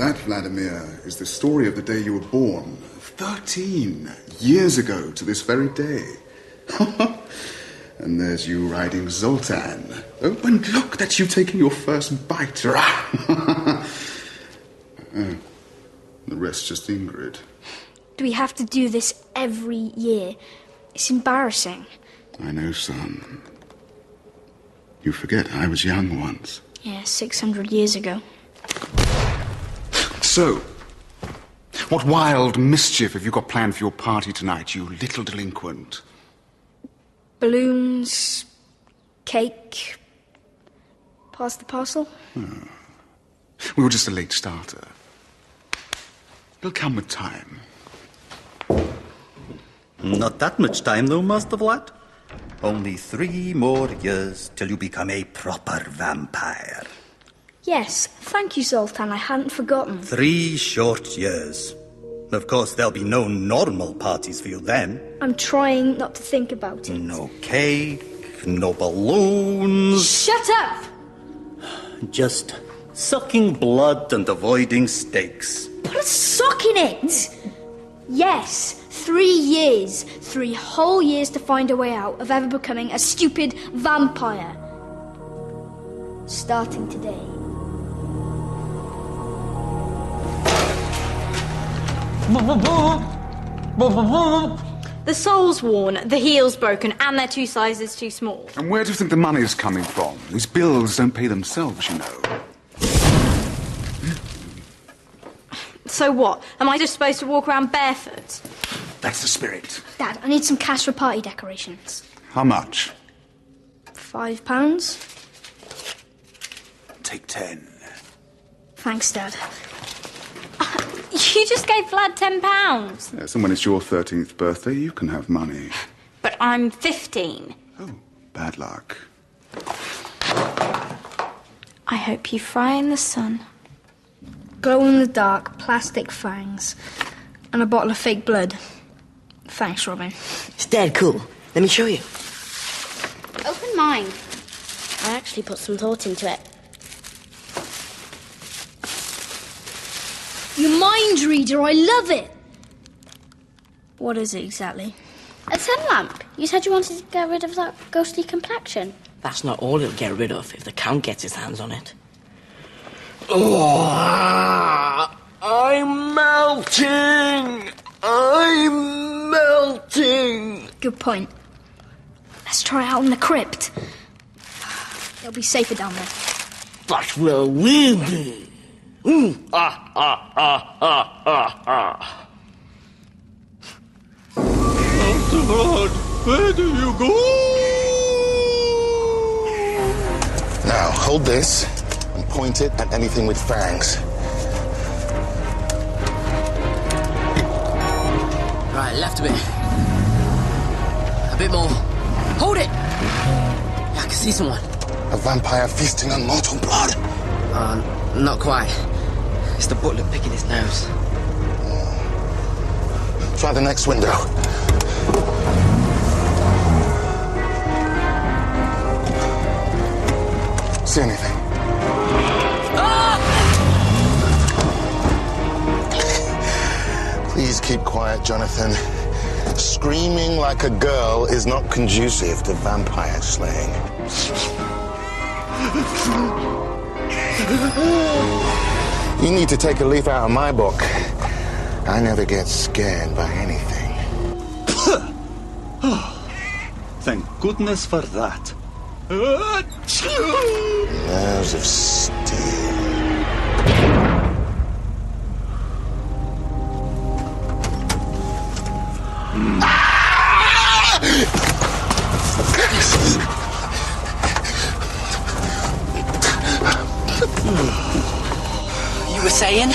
that, Vladimir, is the story of the day you were born. 13 years ago to this very day. And there's you riding Zoltan. Oh, and look, that's you taking your first bite. Oh, the rest just Ingrid. Do we have to do this every year? It's embarrassing. I know, son. You forget I was young once. Yeah, 600 years ago. So, what wild mischief have you got planned for your party tonight, you little delinquent? Balloons, cake, pass the parcel. Oh. We were just a late starter. It'll come with time. Not that much time, though, Master Vlad. Only 3 more years till you become a proper vampire. Yes, thank you, Zoltan. I hadn't forgotten. 3 short years. Of course, there'll be no normal parties for you then. I'm trying not to think about it. No cake, no balloons. Shut up! Just sucking blood and avoiding steaks. Put a sock in it! Yes, 3 years. 3 whole years to find a way out of ever becoming a stupid vampire. Starting today. The sole's worn, the heel's broken, and they're 2 sizes too small. And where do you think the money's coming from? These bills don't pay themselves, you know. So what? Am I just supposed to walk around barefoot? That's the spirit. Dad, I need some cash for party decorations. How much? £5? Take 10. Thanks, Dad. You just gave Vlad £10. Yes, and when it's your 13th birthday, you can have money. But I'm 15. Oh, bad luck. I hope you fry in the sun. Glow-in-the-dark plastic fangs and a bottle of fake blood. Thanks, Robin. It's dead cool. Let me show you. Open mine. I actually put some thought into it. Your mind reader, I love it! What is it exactly? A sun lamp. You said you wanted to get rid of that ghostly complexion. That's not all it'll get rid of if the Count gets his hands on it. Oh, I'm melting! I'm melting! Good point. Let's try it out in the crypt. It'll be safer down there. But will we be? Lord, where do you go? Now, hold this and point it at anything with fangs. Right, left a bit. A bit more. Hold it! Yeah, I can see someone. A vampire feasting on mortal blood. Not quite. It's the butler picking his nose. Try the next window. See anything? Please keep quiet, Jonathan. Screaming like a girl is not conducive to vampire slaying. You need to take a leaf out of my book. I never get scared by anything. Thank goodness for that. Nerves of steel. You were saying?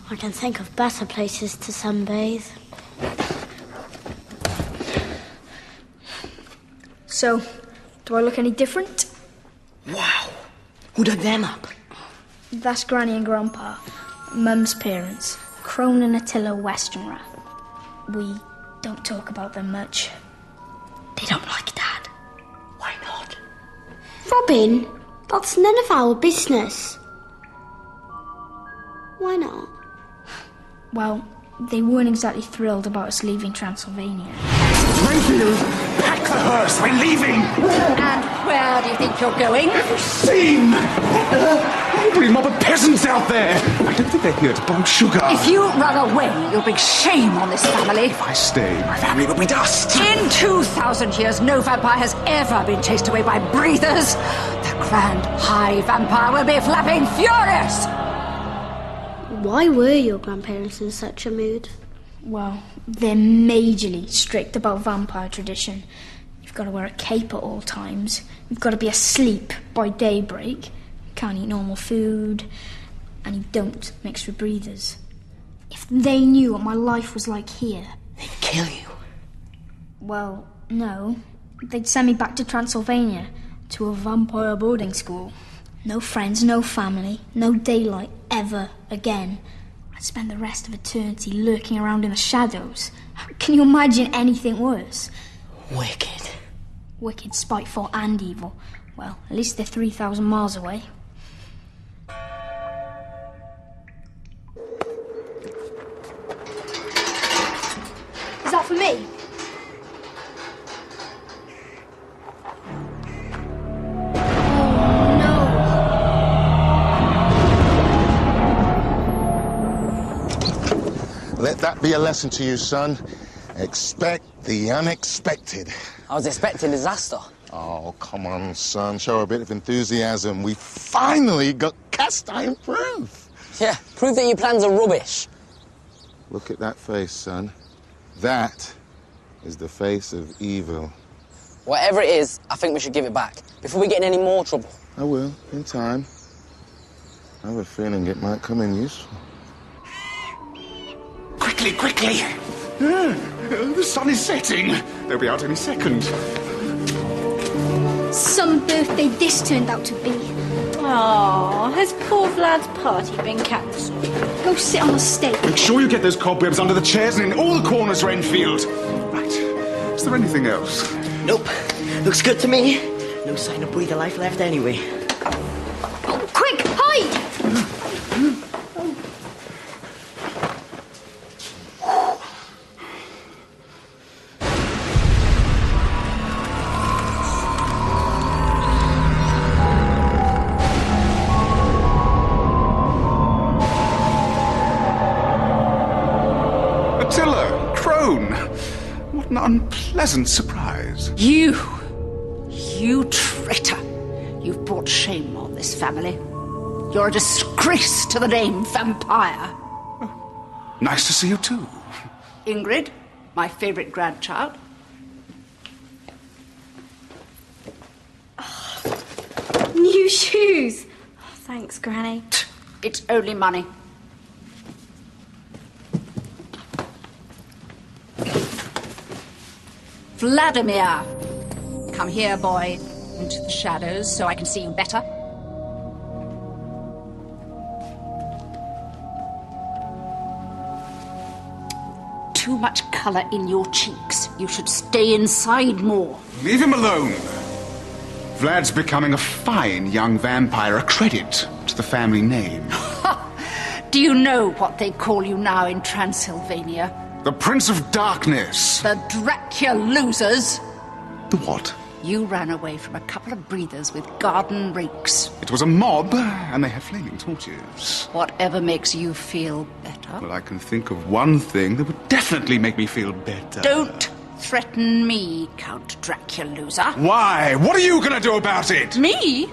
I can think of better places to sunbathe. So, do I look any different? Wow. Who dug them up? That's Granny and Grandpa, Mum's parents, Crone and Attila Westenra. We don't talk about them much. They don't like Dad. Why not? Robin, That's none of our business. Why not? Well, they weren't exactly thrilled about us leaving Transylvania. Renfield, pack the hearse. We're leaving. And where do you think you're going? Scene! Angry mob of peasants out there. I don't think they're here to bomb sugar. If you run away, you'll bring shame on this family. If I stay, my family will be dust. In 2,000 years, no vampire has ever been chased away by breathers. The grand high vampire will be flapping furious. Why were your grandparents in such a mood? Well, they're majorly strict about vampire tradition. You've got to wear a cape at all times. You've got to be asleep by daybreak. You can't eat normal food. And you don't mix with breathers. If they knew what my life was like here... They'd kill you. Well, no. They'd send me back to Transylvania, to a vampire boarding school. No friends, no family, no daylight ever again. I'd spend the rest of eternity lurking around in the shadows. Can you imagine anything worse? Wicked. Wicked, spiteful and evil. Well, at least they're 3,000 miles away. Is that for me? Let that be a lesson to you, son. Expect the unexpected. I was expecting disaster. Oh, come on, son. Show a bit of enthusiasm. We finally got cast iron proof. Yeah, prove that your plans are rubbish. Look at that face, son. That is the face of evil. Whatever it is, I think we should give it back before we get in any more trouble. I will, in time. I have a feeling it might come in useful. Quickly, quickly! The sun is setting. They'll be out any second. Some birthday this turned out to be. Oh, has poor Vlad's party been cancelled? Go sit on the stake. Make sure you get those cobwebs under the chairs and in all the corners, Renfield. Right. Is there anything else? Nope. Looks good to me. No sign of breather life left anyway. Oh, quick, hide! What an unpleasant surprise. You traitor. You've brought shame on this family. You're a disgrace to the name vampire. Oh, nice to see you too. Ingrid, my favourite grandchild. Oh, new shoes. Oh, thanks, Granny. It's only money. Vladimir! Come here, boy, into the shadows so I can see you better. Too much colour in your cheeks. You should stay inside more. Leave him alone. Vlad's becoming a fine young vampire, a credit to the family name. Do you know what they call you now in Transylvania? The Prince of Darkness. The Dracula losers. The what? You ran away from a couple of breathers with garden rakes. It was a mob, and they had flaming torches. Whatever makes you feel better. Well, I can think of one thing that would definitely make me feel better. Don't threaten me, Count Dracula loser. Why? What are you going to do about it? Me?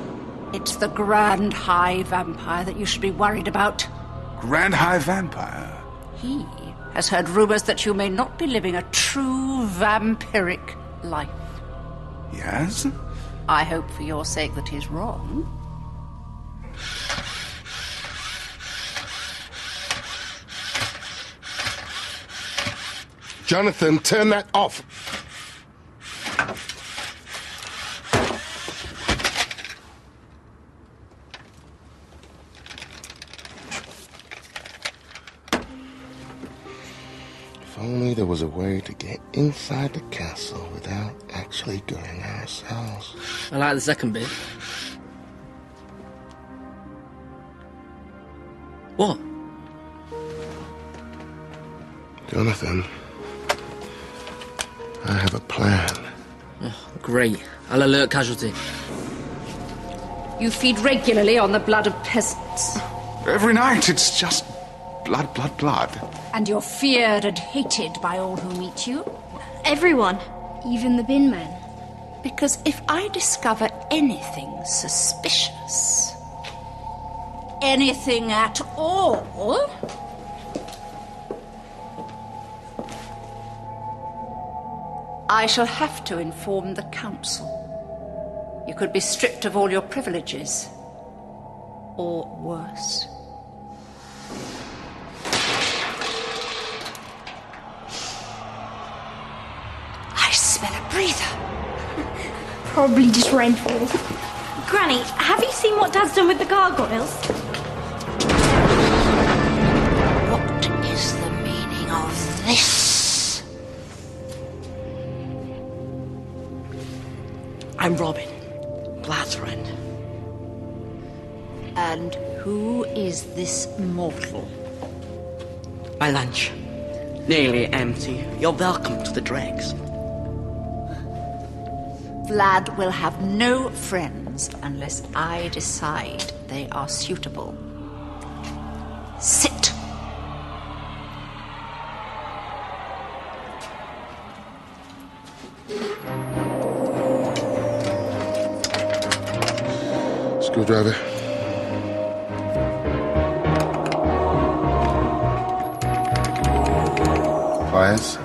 It's the Grand High Vampire that you should be worried about. Grand High Vampire? He has heard rumours that you may not be living a true vampiric life. Yes? I hope for your sake that he's wrong. Jonathan, turn that off. If only there was a way to get inside the castle without actually going ourselves. I like the second bit. What? Jonathan, I have a plan. Oh, great. I'll alert casualty. You feed regularly on the blood of peasants. Every night it's just blood, blood, blood. And you're feared and hated by all who meet you. Everyone. Even the bin men. Because if I discover anything suspicious, anything at all, I shall have to inform the council. You could be stripped of all your privileges. Or worse. I smell a breather. Probably just rainfall. Granny, have you seen what Dad's done with the gargoyles? What is the meaning of this? I'm Robin, Vlad's friend. And who is this mortal? My lunch. Nearly empty. You're welcome to the dregs. Vlad will have no friends unless I decide they are suitable. Sit. Screwdriver. Pliers.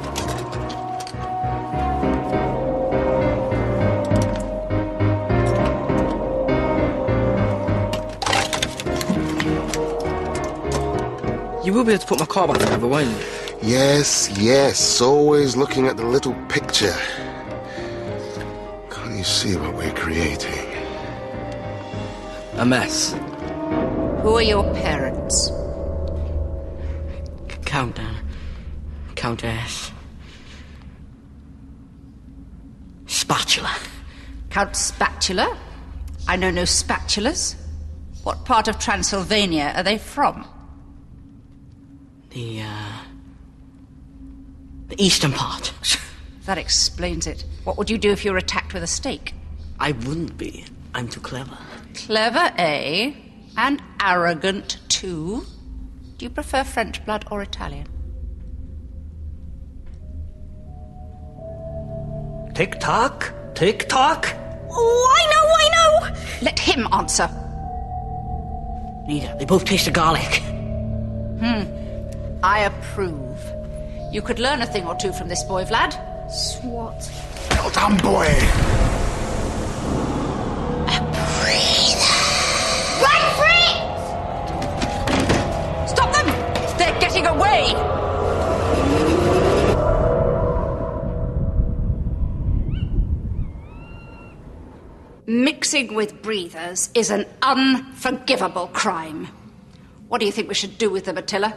You will be able to put my car back together, won't you? Yes, yes. Always looking at the little picture. Can't you see what we're creating? A mess. Who are your parents? Countdown. Countess. Spatula. Count Spatula? I know no spatulas. What part of Transylvania are they from? The eastern part. That explains it. What would you do if you were attacked with a stake? I wouldn't be. I'm too clever. Clever, eh? And arrogant, too? Do you prefer French blood or Italian? Tick-tock? Tick-tock? Oh, I know! Let him answer. Neither. They both taste of garlic. I approve. You could learn a thing or two from this boy, Vlad. Swat. Well done, boy. Run free! Stop them! They're getting away! Mixing with breathers is an unforgivable crime. What do you think we should do with them, Attila?